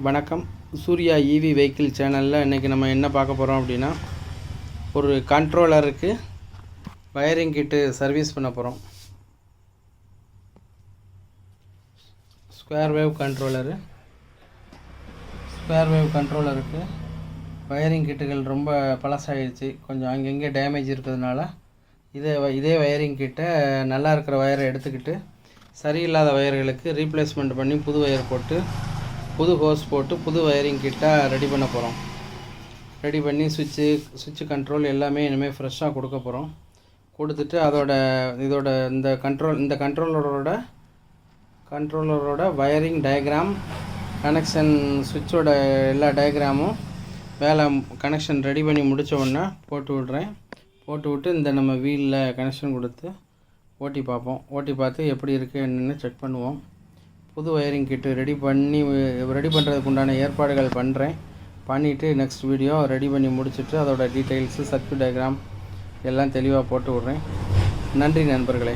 வணக்கம். Surya EV vehicle சேனலில் இன்றைக்கி நம்ம என்ன பார்க்க போகிறோம் அப்படின்னா, ஒரு கண்ட்ரோலருக்கு வயரிங் கிட்டு சர்வீஸ் பண்ண போகிறோம். ஸ்கொயர் வேவ் கண்ட்ரோலருக்கு வயரிங் கிட்டுகள் ரொம்ப பழசாகிடுச்சு. கொஞ்சம் அங்கங்கே டேமேஜ் இருக்கிறதுனால இதே வயரிங் கிட்டை நல்லா இருக்கிற வயரை எடுத்துக்கிட்டு சரியில்லாத வயர்களுக்கு ரீப்ளேஸ்மெண்ட் பண்ணி புது வயர் போட்டு புது ஹோஸ் போட்டு புது வயரிங் கிட்ட ரெடி பண்ண போகிறோம். ரெடி பண்ணி சுவிட்சு கண்ட்ரோல் எல்லாமே இனிமேல் ஃப்ரெஷ்ஷாக கொடுக்க போகிறோம். கொடுத்துட்டு இதோட இந்த கண்ட்ரோலரோட வயரிங் டயக்ராம், கனெக்ஷன், சுவிட்சோட எல்லா டயக்ராமும் கனெக்ஷன் ரெடி பண்ணி முடித்த உடனே போட்டு விட்டு இந்த நம்ம வீலில் கனெக்ஷன் கொடுத்து ஓட்டி பார்ப்போம். ஓட்டி பார்த்து எப்படி இருக்குது என்னென்னு செக் பண்ணுவோம். புது வயரிங் கிட்டு ரெடி பண்ணுறதுக்கு உண்டான ஏற்பாடுகள் பண்ணிவிட்டு நெக்ஸ்ட் வீடியோ ரெடி பண்ணி முடிச்சுட்டு அதோட டீட்டெயில்ஸு, சர்க்யூட் டயக்ராம் எல்லாம் தெளிவாக போட்டு விட்றேன். நன்றி நண்பர்களே.